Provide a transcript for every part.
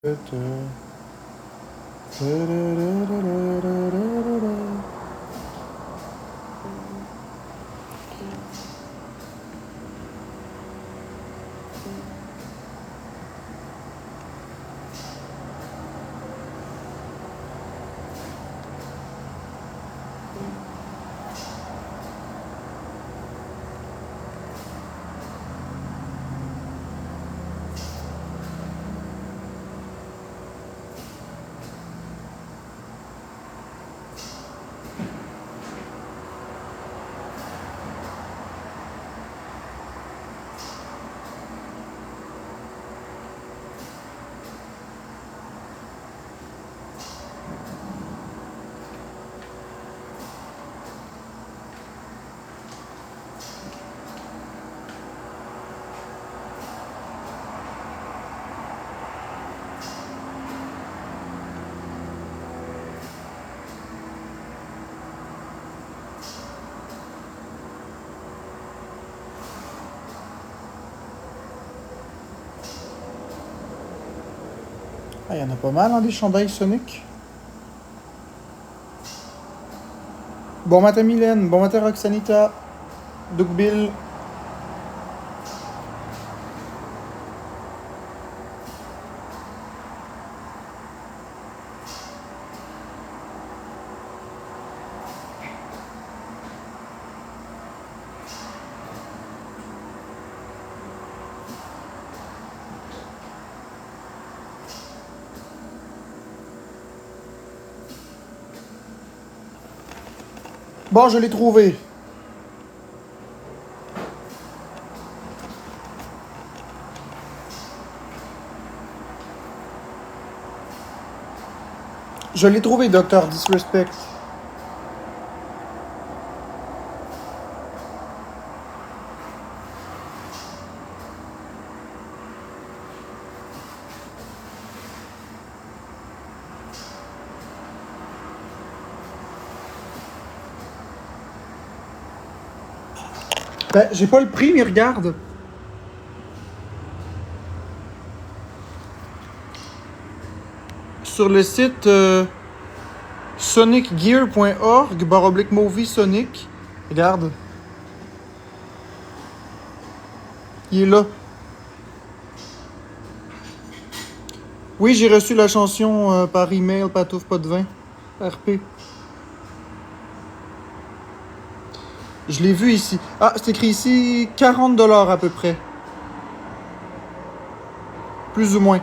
Ah, il y en a pas mal, hein, des chandails Sonic. Bon matin Mylène, bon matin Roxanita, Doug Bill. Bon, je l'ai trouvé. Je l'ai trouvé, Docteur Disrespect. Ben, j'ai pas le prix, mais regarde. Sur le site sonicgear.org/movie Sonic. Regarde. Il est là. Oui, j'ai reçu la chanson par email, Patouf pas de vin. RP. Je l'ai vu ici. Ah, c'est écrit ici 40$ à peu près. Plus ou moins.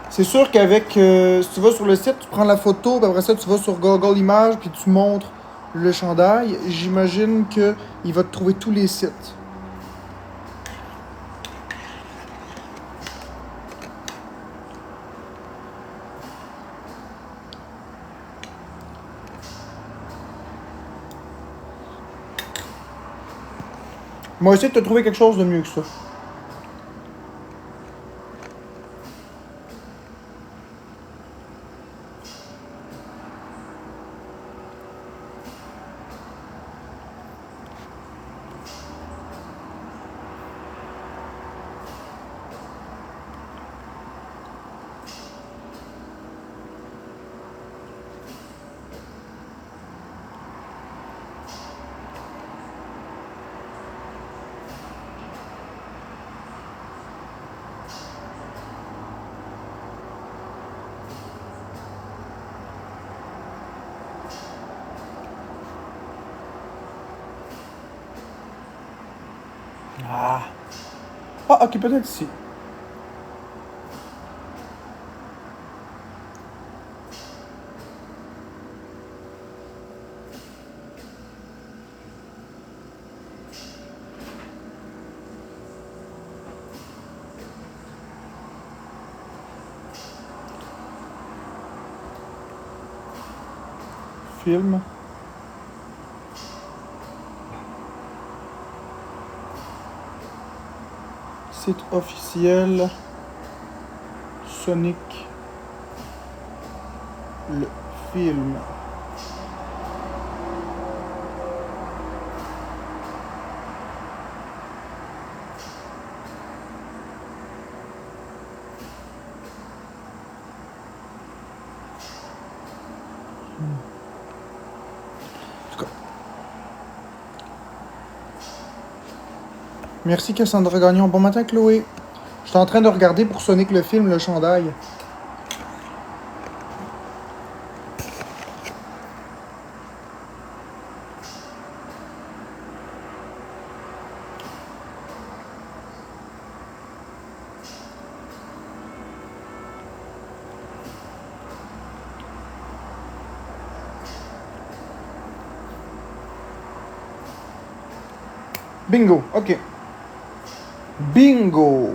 C'est sûr qu'avec, si tu vas sur le site, tu prends la photo, puis après ça, tu vas sur Google Images, puis tu montres le chandail. J'imagine qu'il va te trouver tous les sites. Moi, essayer de te trouver quelque chose de mieux que ça. Ah. Ah, ok, peut-être ici. Film. Site officiel. Sonic. Le film. Merci Cassandra Gagnon. Bon matin Chloé. Je suis en train de regarder pour Sonic le film, le chandail. Bingo, ok. Bingo.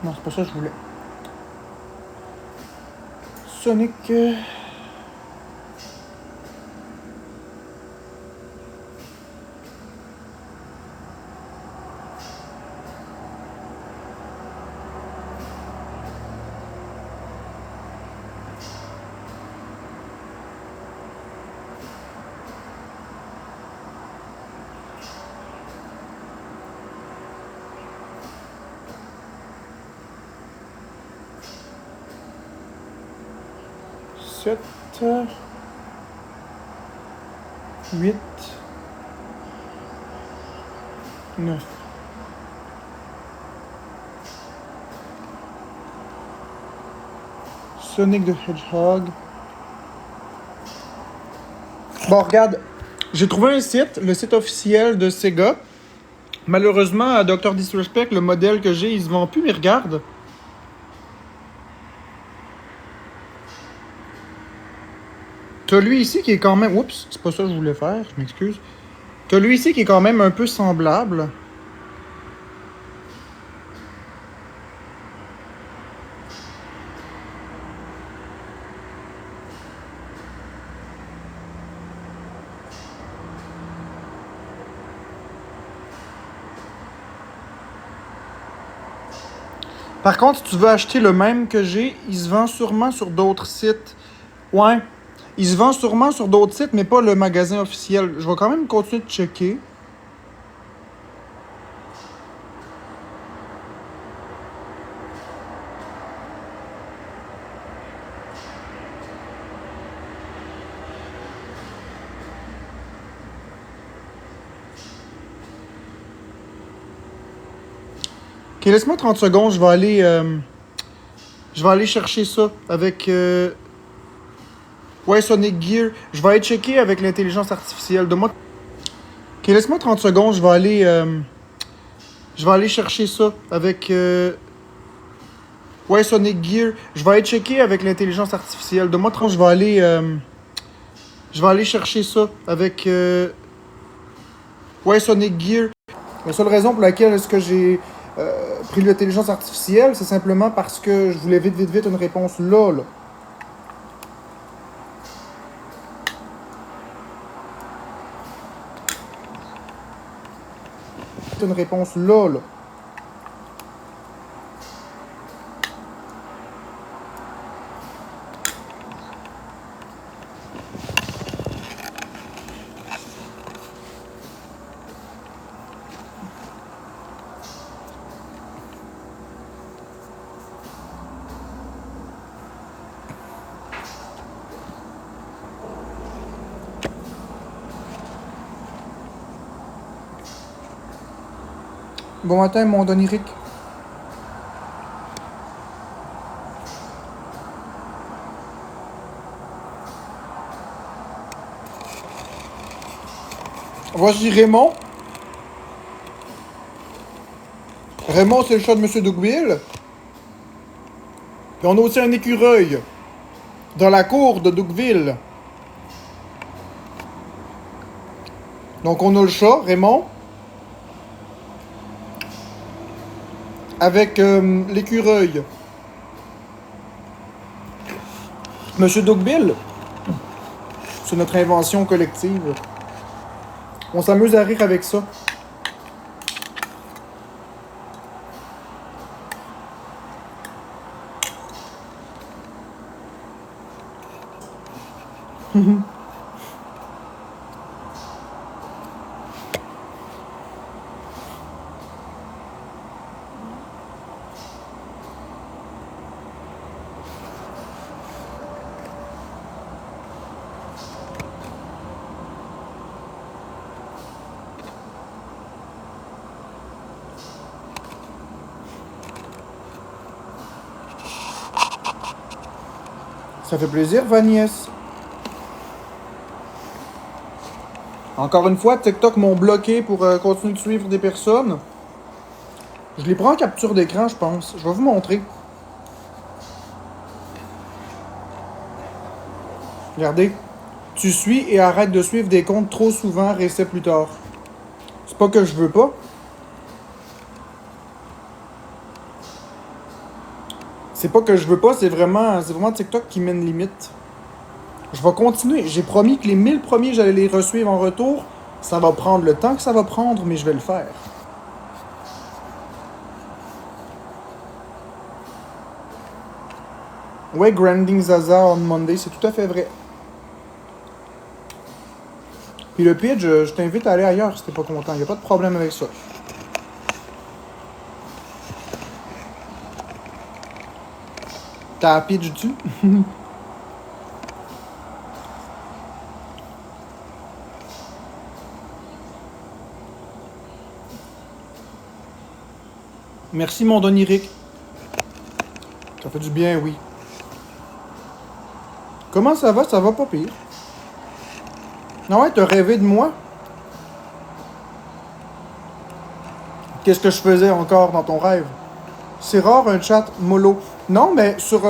Non, c'est pas ça que je voulais. Sonic. Sept. 8. 9. Sonic the Hedgehog. Bon, regarde. J'ai trouvé un site, le site officiel de Sega. Malheureusement, à Dr. Disrespect, le modèle que j'ai, il se vend plus, mais regarde. T'as lui ici qui est quand même... Oups, c'est pas ça que je voulais faire, je m'excuse. T'as lui ici qui est quand même un peu semblable. Par contre, si tu veux acheter le même que j'ai, il se vend sûrement sur d'autres sites. Ouais. Il se vend sûrement sur d'autres sites, mais pas le magasin officiel. Je vais quand même continuer de checker. Ok, laisse-moi 30 secondes, je vais aller chercher ça avec... Ouais, Sonic Gear. Je vais aller checker avec l'intelligence artificielle. De moi. Ok, laisse-moi 30 secondes, je vais aller chercher ça avec... Ouais, Sonic Gear. Je vais aller checker avec l'intelligence artificielle. De moi, 30, je vais aller chercher ça avec... Ouais, Sonic Gear. La seule raison pour laquelle est-ce que j'ai pris l'intelligence artificielle, c'est simplement parce que je voulais vite une réponse là. Une réponse là. Bon matin, mon Don Eric. Voici Raymond. Raymond, c'est le chat de Monsieur Dougville. Puis on a aussi un écureuil dans la cour de Dougville. Donc on a le chat, Raymond, avec l'écureuil. Monsieur Dougville, c'est notre invention collective. On s'amuse à rire avec ça. Ça fait plaisir, Vagnès. Encore une fois, TikTok m'ont bloqué pour continuer de suivre des personnes. Je les prends en capture d'écran, je pense. Je vais vous montrer. Regardez. Tu suis et arrête de suivre des comptes trop souvent, réessaie plus tard. C'est pas que je veux pas. C'est pas que je veux pas, c'est vraiment TikTok qui met une limite. Je vais continuer. J'ai promis que les 1000 premiers, j'allais les resuivre en retour. Ça va prendre le temps que ça va prendre, mais je vais le faire. Ouais, Grinding Zaza on Monday, c'est tout à fait vrai. Puis le pitch, je t'invite à aller ailleurs si t'es pas content. Y a pas de problème avec ça. T'as pitch dessus? Merci mon Don Eric. Ça fait du bien, oui. Comment ça va? Ça va pas pire. Ah ouais, t'as rêvé de moi? Qu'est-ce que je faisais encore dans ton rêve? C'est rare un chat mollo. Non, mais sur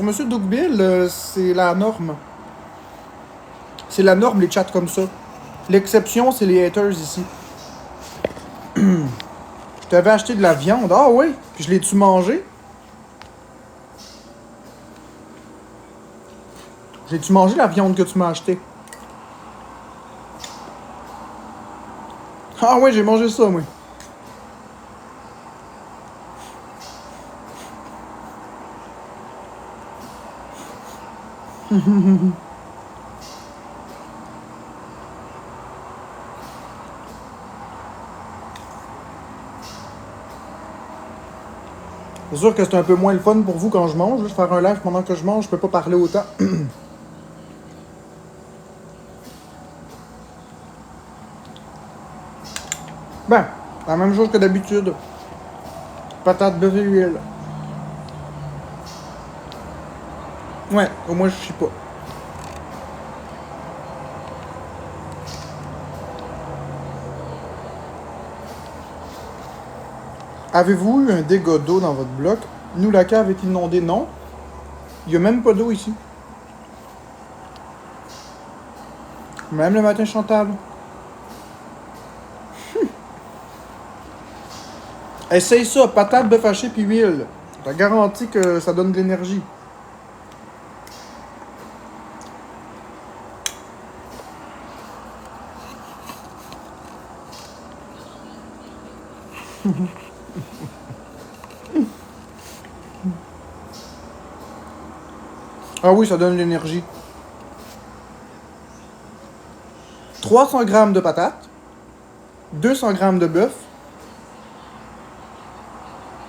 Monsieur Dougbill, c'est la norme. C'est la norme, les chats comme ça. L'exception, c'est les haters ici. Je t'avais acheté de la viande. Ah oui? Puis je l'ai-tu mangé? J'ai-tu mangé la viande que tu m'as achetée? Ah ouais, j'ai mangé ça, moi. C'est sûr que c'est un peu moins le fun pour vous quand je mange. Juste faire un live pendant que je mange, je peux pas parler autant. Ben, la même chose que d'habitude. Patate, beurre et huile. Ouais, au moins je chie pas. Avez-vous eu un dégât d'eau dans votre bloc? Nous, la cave est inondée, non. Il y a même pas d'eau ici. Même le matin, Chantal. Essaye ça, patate, bœuf haché puis huile. Je te garantis que ça donne de l'énergie. Ah oui, ça donne de l'énergie. 300 grammes de patates, 200 grammes de bœuf,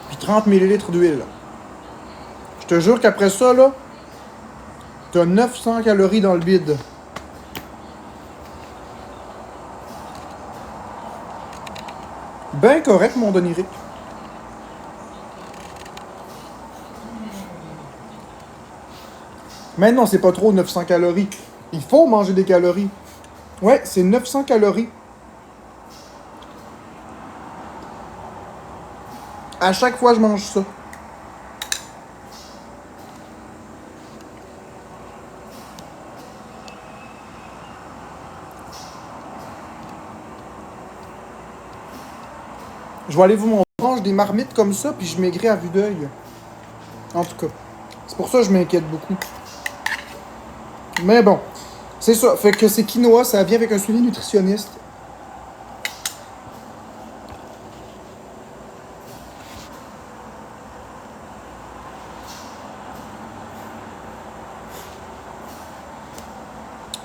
puis 30 millilitres d'huile. Je te jure qu'après ça, là, t'as 900 calories dans le bide. Ben correct, mon Don Eric. Mais non, c'est pas trop 900 calories. Il faut manger des calories. Ouais, c'est 900 calories. À chaque fois, je mange ça. Je vais aller vous montrer. Je mange des marmites comme ça, puis je maigris à vue d'œil. En tout cas. C'est pour ça que je m'inquiète beaucoup. Mais bon. C'est ça. Fait que c'est quinoa, ça vient avec un suivi nutritionniste.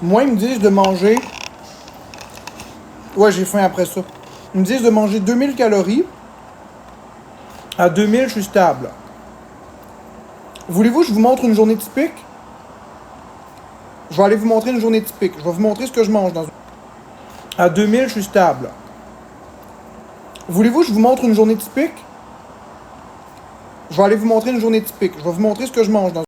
Moi, ils me disent de manger... Ouais, j'ai faim après ça. Ils me disent de manger 2000 calories. À 2000, je suis stable. Voulez-vous que je vous montre une journée typique? Je vais aller vous montrer une journée typique. Je vais vous montrer ce que je mange dans une... À 2000, je suis stable. Voulez-vous que je vous montre une journée typique? Je vais aller vous montrer une journée typique. Je vais vous montrer ce que je mange dans une...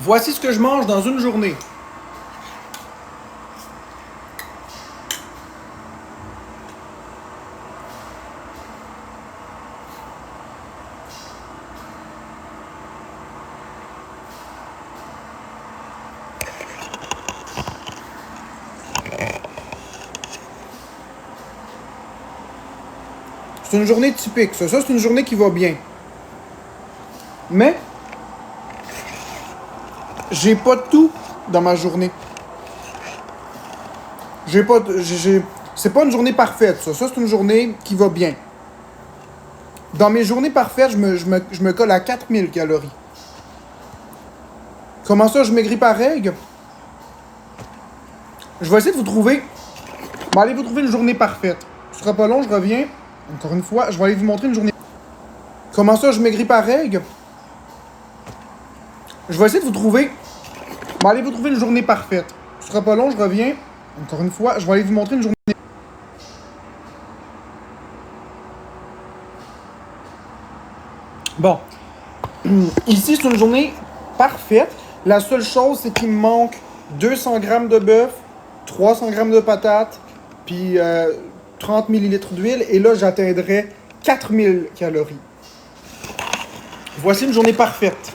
Voici ce que je mange dans une journée. C'est une journée typique, ça. Ça, c'est une journée qui va bien. Mais, j'ai pas tout dans ma journée. J'ai pas... C'est pas une journée parfaite, ça. Ça, c'est une journée qui va bien. Dans mes journées parfaites, je me colle à 4000 calories. Comment ça, je maigris par règle? Je vais essayer de vous trouver... Bon, allez vous trouver une journée parfaite. Ce sera pas long, je reviens. Encore une fois, je vais aller vous montrer une journée... Comment ça, je maigris par règle? Je vais essayer de vous trouver... Bon, allez vous trouver une journée parfaite. Ce sera pas long, je reviens. Encore une fois, je vais aller vous montrer une journée... Bon. Ici, c'est une journée parfaite. La seule chose, c'est qu'il me manque 200 grammes de bœuf, 300 grammes de patates, puis 30 millilitres d'huile. Et là, j'atteindrai 4000 calories. Voici une journée parfaite.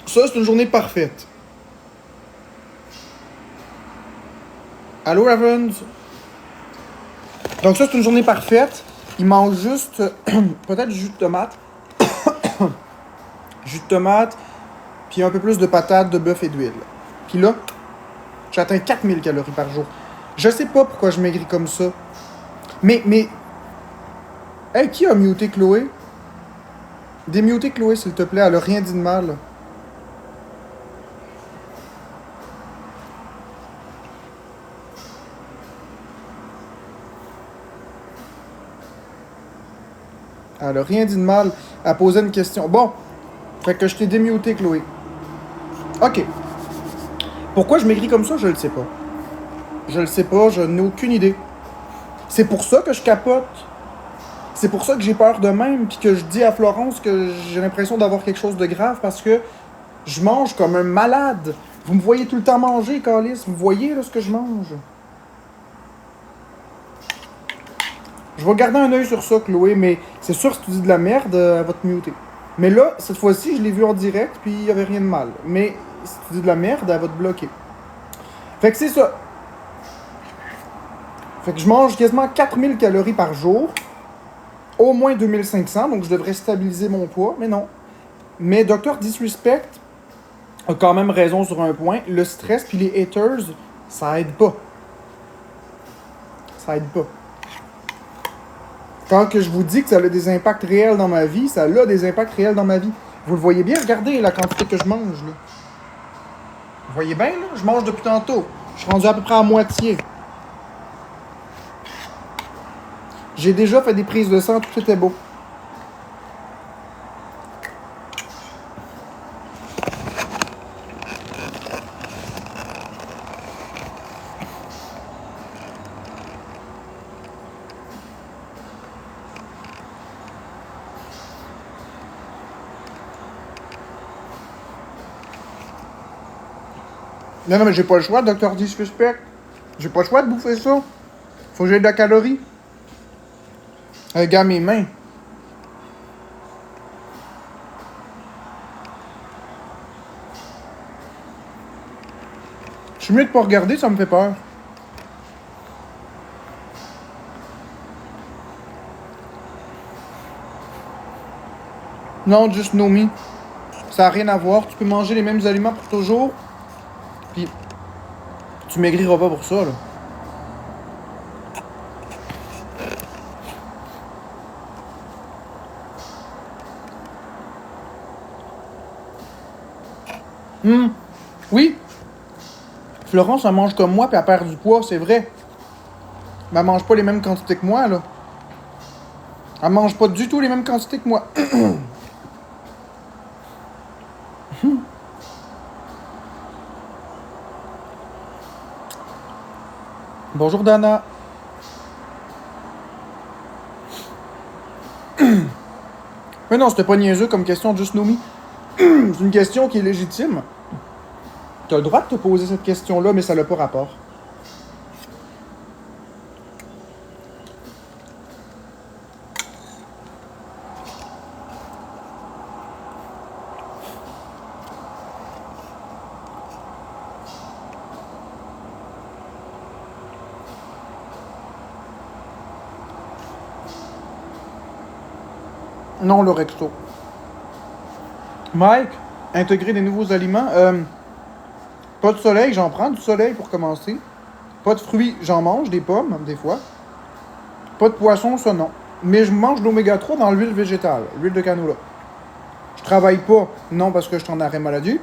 Ça, c'est une journée parfaite. Allô, Ravens? Donc ça, c'est une journée parfaite. Il mange juste, peut-être jus de tomate. Jus de tomate, puis un peu plus de patates, de bœuf et d'huile. Puis là, j'atteins 4000 calories par jour. Je sais pas pourquoi je maigris comme ça. Mais... Hey, qui a muté Chloé? Démuter Chloé, s'il te plaît. Elle a rien dit de mal. Elle a rien dit de mal. Elle posait une question. Bon. Fait que je t'ai démuté, Chloé. OK. Pourquoi je maigris comme ça, je le sais pas. Je le sais pas, je n'ai aucune idée. C'est pour ça que je capote. C'est pour ça que j'ai peur de même, puis que je dis à Florence que j'ai l'impression d'avoir quelque chose de grave, parce que je mange comme un malade. Vous me voyez tout le temps manger, Calice. Vous voyez là ce que je mange. Je vais garder un œil sur ça, Chloé, mais c'est sûr que si tu dis de la merde, elle va te muter. Mais là, cette fois-ci, je l'ai vu en direct, puis il n'y avait rien de mal. Mais si tu dis de la merde, elle va te bloquer. Fait que c'est ça. Fait que je mange quasiment 4000 calories par jour. Au moins 2500, donc je devrais stabiliser mon poids, mais non. Mais Dr. Disrespect a quand même raison sur un point. Le stress puis les haters, ça aide pas. Ça aide pas. Quand que je vous dis que ça a des impacts réels dans ma vie, ça a des impacts réels dans ma vie. Vous le voyez bien, regardez la quantité que je mange, là. Vous voyez bien, là? Je mange depuis tantôt. Je suis rendu à peu près à moitié. J'ai déjà fait des prises de sang, tout était beau. Non, mais j'ai pas le choix, Dr. Disrespect. J'ai pas le choix de bouffer ça. Faut que j'aie de la calorie. Regarde mes mains. Je suis mieux de pas regarder, ça me fait peur. Non, just know me. Ça n'a rien à voir. Tu peux manger les mêmes aliments pour toujours. Puis, tu Tu maigriras pas pour ça, là. Oui. Florence, elle mange comme moi, puis elle perd du poids, c'est vrai. Mais elle mange pas les mêmes quantités que moi, là. Elle mange pas du tout les mêmes quantités que moi. Bonjour, Dana. Mais non, c'était pas niaiseux comme question, Just Know Me. C'est une question qui est légitime. T'as le droit de te poser cette question-là, mais ça n'a pas rapport. Non, le recto. Mike, intégrer des nouveaux aliments. Pas de soleil, j'en prends du soleil pour commencer. Pas de fruits, j'en mange, des pommes, des fois. Pas de poisson, ça non. Mais je mange de l'oméga 3 dans l'huile végétale, l'huile de canola. Je travaille pas, non, parce que je suis en arrêt maladie.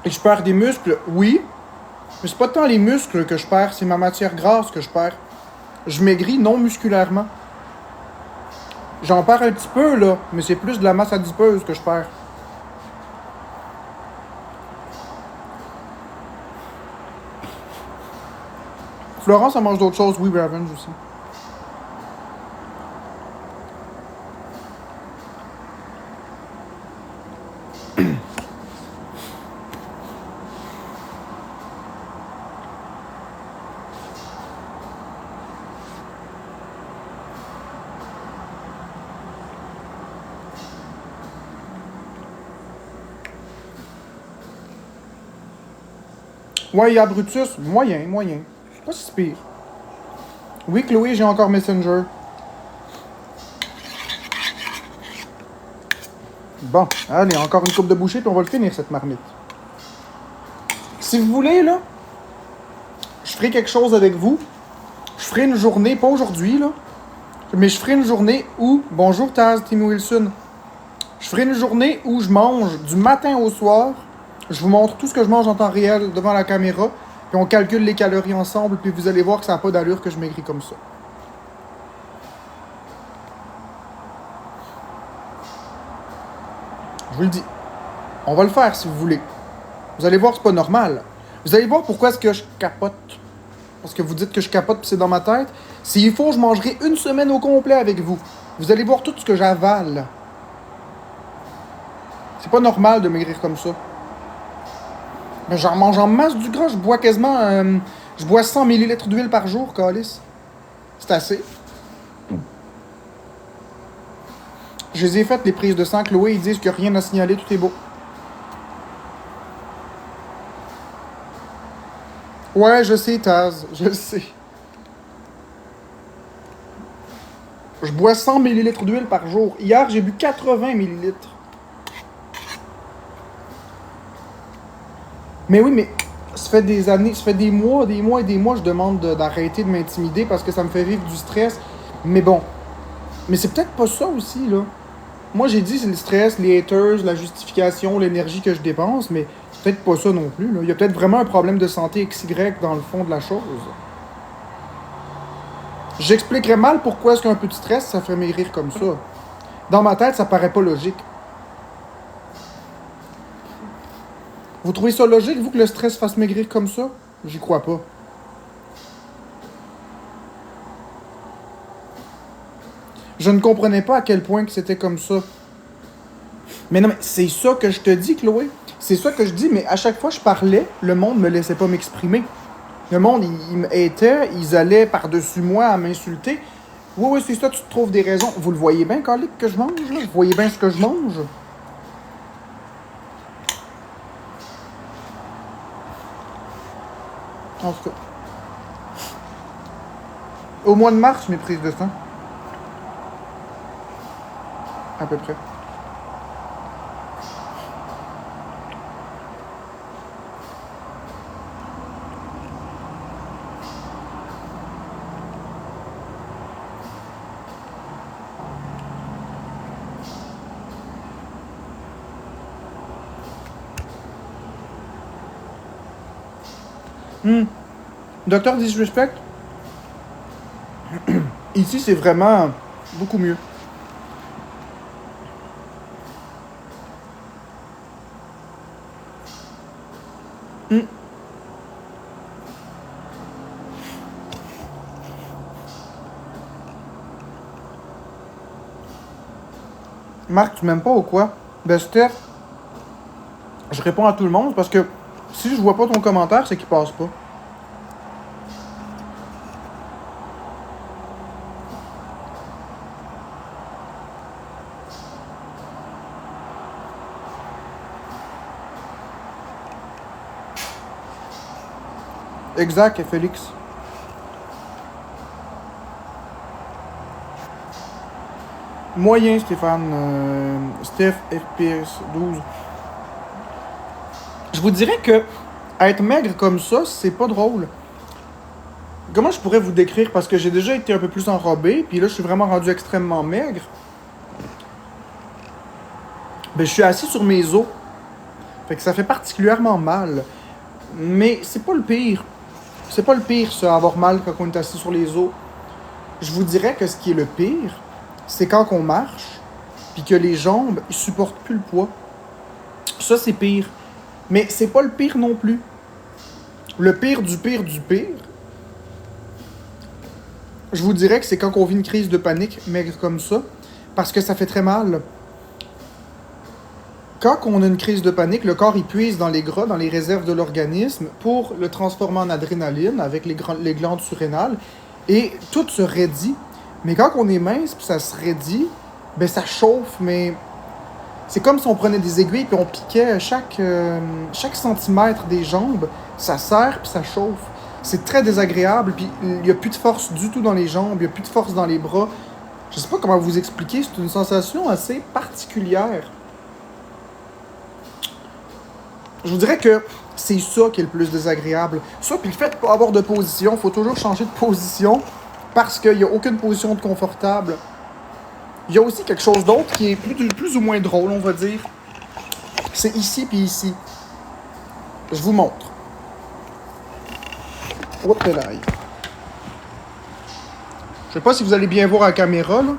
Et je perds des muscles, oui. Mais c'est pas tant les muscles que je perds, c'est ma matière grasse que je perds. Je maigris non musculairement. J'en perds un petit peu, là, mais c'est plus de la masse adipeuse que je perds. Florence, elle mange d'autres choses, oui, Ravens aussi. Ouais, il y a Brutus, moyen. Pas si pire. Oui, Chloé, j'ai encore Messenger. Bon, allez, encore une coupe de bouchée, puis on va le finir, cette marmite. Si vous voulez, là, je ferai quelque chose avec vous. Je ferai une journée, pas aujourd'hui, là, mais je ferai une journée où... Bonjour, Taz, Timmy Wilson. Je ferai une journée où je mange du matin au soir. Je vous montre tout ce que je mange en temps réel devant la caméra. Puis on calcule les calories ensemble. Puis vous allez voir que ça n'a pas d'allure que je maigris comme ça. Je vous le dis. On va le faire si vous voulez. Vous allez voir que c'est pas normal. Vous allez voir pourquoi est-ce que je capote. Parce que vous dites que je capote puis c'est dans ma tête. S'il faut, je mangerai une semaine au complet avec vous. Vous allez voir tout ce que j'avale. C'est pas normal de maigrir comme ça. Mais j'en mange en masse du gras. Je bois quasiment... je bois 100 ml d'huile par jour, calice. C'est assez. Je les ai faites, les prises de sang. Chloé, ils disent qu'il n'y a rien à signaler, tout est beau. Ouais, je sais, Taz. Je le sais. Je bois 100 ml d'huile par jour. Hier, j'ai bu 80 ml. Mais oui, mais ça fait des années, ça fait des mois et des mois, je demande d'arrêter de m'intimider parce que ça me fait vivre du stress. Mais bon. Mais c'est peut-être pas ça aussi, là. Moi, j'ai dit c'est le stress, les haters, la justification, l'énergie que je dépense, mais c'est peut-être pas ça non plus, là. Il y a peut-être vraiment un problème de santé XY dans le fond de la chose. J'expliquerais mal pourquoi est-ce qu'un peu de stress, ça ferait maigrir comme ça. Dans ma tête, ça paraît pas logique. Vous trouvez ça logique, vous, que le stress fasse maigrir comme ça? J'y crois pas. Je ne comprenais pas à quel point que c'était comme ça. Mais non, mais c'est ça que je te dis, Chloé. C'est ça que je dis, mais à chaque fois que je parlais, le monde me laissait pas m'exprimer. Le monde, il me hatait, ils allaient par-dessus moi à m'insulter. Oui, oui, c'est ça, tu te trouves des raisons. Vous le voyez bien, Calique, que je mange, là? Vous voyez bien ce que je mange? En tout cas. Au mois de mars, mes prises de sang. À peu près. Docteur Disrespect. Ici, c'est vraiment beaucoup mieux. Marc, tu m'aimes pas ou quoi? Ben, Steph, je réponds à tout le monde parce que si je vois pas ton commentaire, c'est qu'il passe pas. Exact, Félix. Moyen, Stéphane. Steph, FPS 12. Je vous dirais que être maigre comme ça, c'est pas drôle. Comment je pourrais vous décrire? Parce que j'ai déjà été un peu plus enrobé, puis là, je suis vraiment rendu extrêmement maigre. Ben, je suis assis sur mes os. Fait que ça fait particulièrement mal. Mais c'est pas le pire. C'est pas le pire, ça, avoir mal quand on est assis sur les os. Je vous dirais que ce qui est le pire, c'est quand on marche, puis que les jambes, ils supportent plus le poids. Ça, c'est pire. Mais c'est pas le pire non plus. Le pire du pire du pire, je vous dirais que c'est quand on vit une crise de panique, maigre comme ça, parce que ça fait très mal. Quand on a une crise de panique, le corps il puise dans les gras, dans les réserves de l'organisme, pour le transformer en adrénaline avec les glandes surrénales, et tout se raidit. Mais quand on est mince, puis ça se raidit, ben ça chauffe, mais c'est comme si on prenait des aiguilles puis on piquait chaque centimètre des jambes, ça serre puis ça chauffe. C'est très désagréable, puis il n'y a plus de force du tout dans les jambes, il n'y a plus de force dans les bras. Je sais pas comment vous expliquer, c'est une sensation assez particulière. Je vous dirais que c'est ça qui est le plus désagréable. Ça, puis le fait de pas avoir de position, il faut toujours changer de position parce qu'il n'y a aucune position de confortable. Il y a aussi quelque chose d'autre qui est plus ou moins drôle, on va dire. C'est ici puis ici. Je vous montre. Oups, là. Je sais pas si vous allez bien voir à la caméra, là.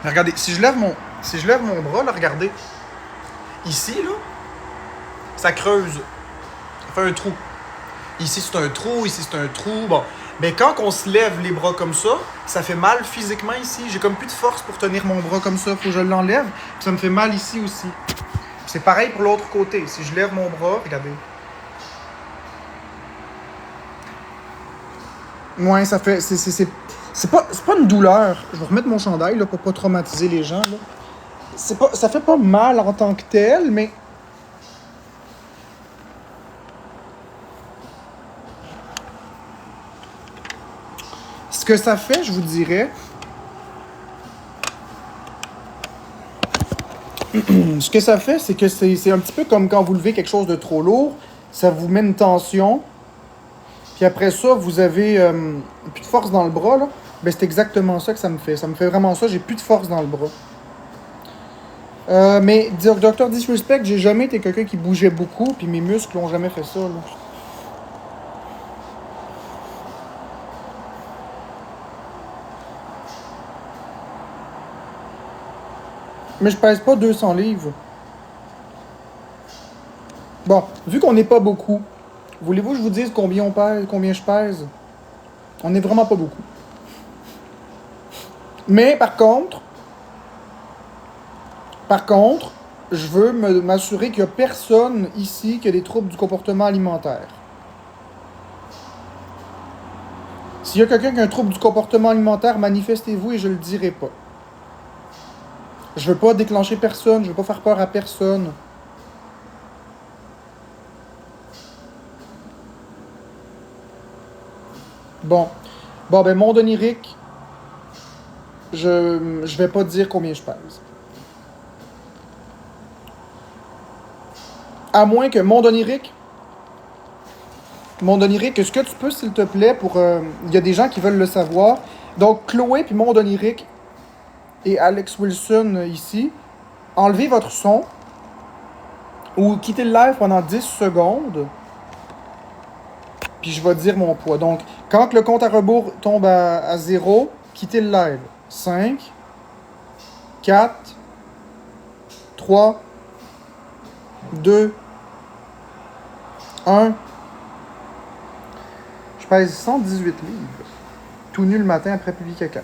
Regardez, si je lève mon bras, là, regardez. Ici, là, ça creuse. Ça fait un trou. Ici, c'est un trou, ici, c'est un trou. Bon. Mais quand on se lève les bras comme ça fait mal physiquement ici. J'ai comme plus de force pour tenir mon bras comme ça. Faut que je l'enlève. Puis ça me fait mal ici aussi. C'est pareil pour l'autre côté. Si je lève mon bras, regardez. Ouais, ça fait... C'est pas une douleur. Je vais remettre mon chandail là, pour pas traumatiser les gens. Là. Ça fait pas mal en tant que tel, mais... Ce que ça fait, je vous dirais... Ce que ça fait, c'est que c'est un petit peu comme quand vous levez quelque chose de trop lourd. Ça vous met une tension. Puis après ça, vous avez plus de force dans le bras, là. Ben, c'est exactement ça que ça me fait. Ça me fait vraiment ça. J'ai plus de force dans le bras. Mais Dr. Disrespect, j'ai jamais été quelqu'un qui bougeait beaucoup. Puis mes muscles n'ont jamais fait ça, là. Mais je pèse pas 200 livres. Bon, vu qu'on n'est pas beaucoup, voulez-vous que je vous dise combien on pèse, combien je pèse? On n'est vraiment pas beaucoup. Mais par contre, je veux m'assurer qu'il n'y a personne ici qui a des troubles du comportement alimentaire. S'il y a quelqu'un qui a un trouble du comportement alimentaire, manifestez-vous et je le dirai pas. Je veux pas déclencher personne, je veux pas faire peur à personne. Bon, ben mon onirique, je vais pas dire combien je pèse. À moins que mon onirique, est-ce que tu peux, s'il te plaît, pour... Il y a des gens qui veulent le savoir. Donc, Chloé puis mon onirique et Alex Wilson ici, enlevez votre son ou quittez le live pendant 10 secondes. puis je vais dire mon poids. Donc, quand le compte à rebours tombe à 0, quittez le live. 5, 4, 3, 2, 1. Je pèse 118 livres. Tout nu le matin après pipi caca.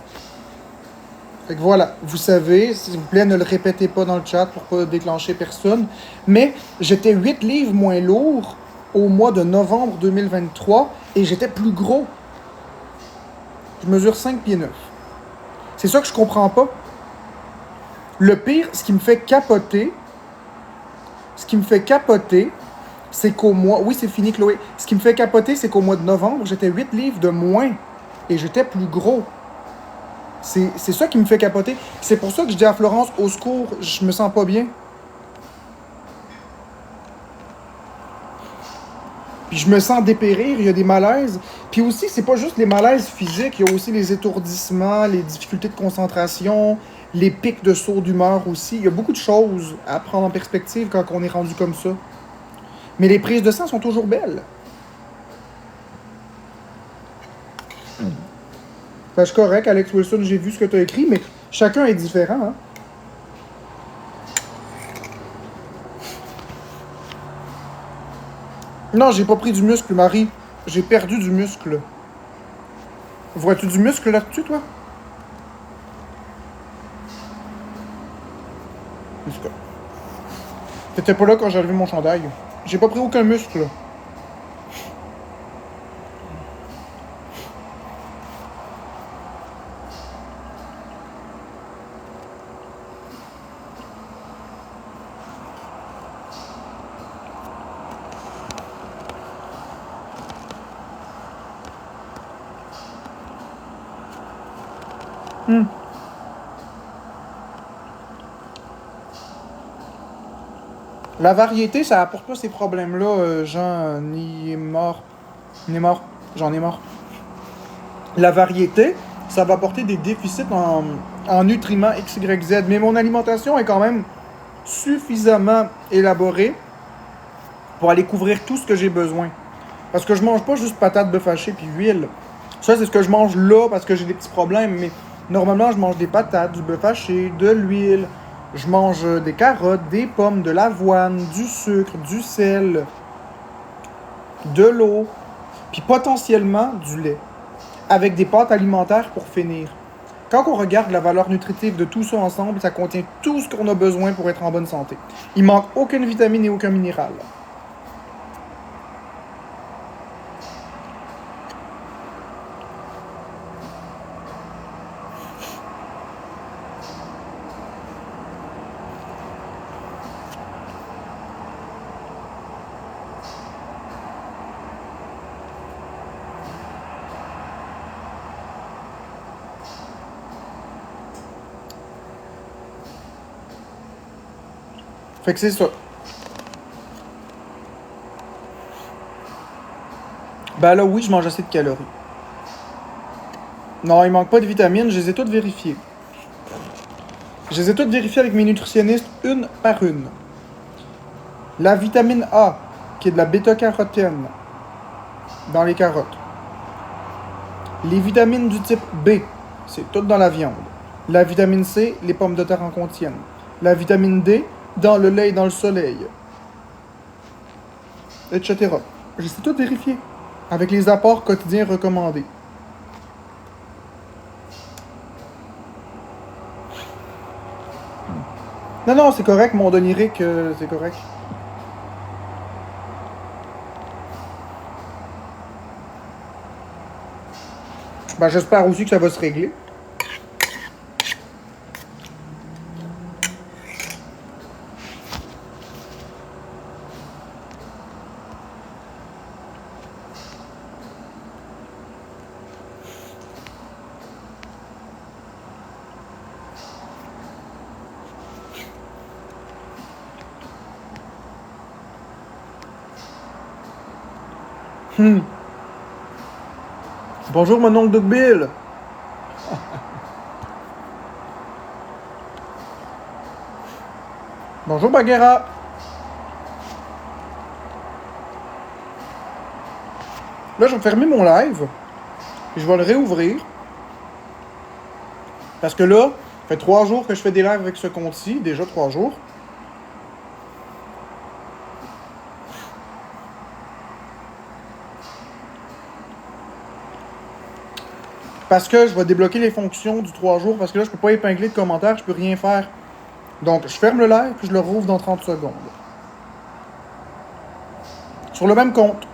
Fait que voilà, vous savez, s'il vous plaît, ne le répétez pas dans le chat pour pas déclencher personne. Mais j'étais 8 livres moins lourd au mois de novembre 2023 et j'étais plus gros. Je mesure 5 pieds 9. C'est ça que je comprends pas. Le pire, ce qui me fait capoter, c'est qu'au mois... Oui, c'est fini, Chloé. Ce qui me fait capoter, c'est qu'au mois de novembre, j'étais 8 livres de moins et j'étais plus gros. C'est ça qui me fait capoter. C'est pour ça que je dis à Florence, au secours, je me sens pas bien. Puis je me sens dépérir, il y a des malaises. Puis aussi, c'est pas juste les malaises physiques, il y a aussi les étourdissements, les difficultés de concentration, les pics de saut d'humeur aussi. Il y a beaucoup de choses à prendre en perspective quand on est rendu comme ça. Mais les prises de sang sont toujours belles. Ben, je suis correct, Alex Wilson, j'ai vu ce que tu as écrit, mais chacun est différent. Hein? Non, j'ai pas pris du muscle, Marie. J'ai perdu du muscle. Vois-tu du muscle là-dessus, toi? En tout cas. T'étais pas là quand j'ai levé mon chandail. J'ai pas pris aucun muscle. La variété, ça apporte pas ces problèmes-là, Jean, ni mort. Ni mort. J'en ai mort. La variété, ça va apporter des déficits en nutriments X, Y, Z. Mais mon alimentation est quand même suffisamment élaborée pour aller couvrir tout ce que j'ai besoin. Parce que je mange pas juste patates, bœuf haché puis huile. Ça, c'est ce que je mange là parce que j'ai des petits problèmes. Mais normalement, je mange des patates, du bœuf haché, de l'huile. Je mange des carottes, des pommes, de l'avoine, du sucre, du sel, de l'eau, puis potentiellement du lait. Avec des pâtes alimentaires pour finir. Quand on regarde la valeur nutritive de tout ça ensemble, ça contient tout ce qu'on a besoin pour être en bonne santé. Il manque aucune vitamine et aucun minéral. Fait que c'est ça. Ben là, oui, je mange assez de calories. Non, il manque pas de vitamines, je les ai toutes vérifiées. Je les ai toutes vérifiées avec mes nutritionnistes, une par une. La vitamine A, qui est de la bêta-carotène dans les carottes. Les vitamines du type B, c'est tout dans la viande. La vitamine C, les pommes de terre en contiennent. La vitamine D, dans le lait et dans le soleil. Etc. Je les ai toutes vérifiées. Avec les apports quotidiens recommandés. Non, non, c'est correct, mon onirique, c'est correct. Ben, j'espère aussi que ça va se régler. Bonjour, mon oncle Doug Bill. Bonjour, Baguera. Là, je vais fermer mon live. Et je vais le réouvrir. Parce que là, ça fait 3 jours que je fais des lives avec ce compte-ci. Déjà 3 jours. Parce que je vais débloquer les fonctions du 3 jours. Parce que là, je peux pas épingler de commentaires. Je peux rien faire. Donc, je ferme le live. Puis je le rouvre dans 30 secondes. Sur le même compte.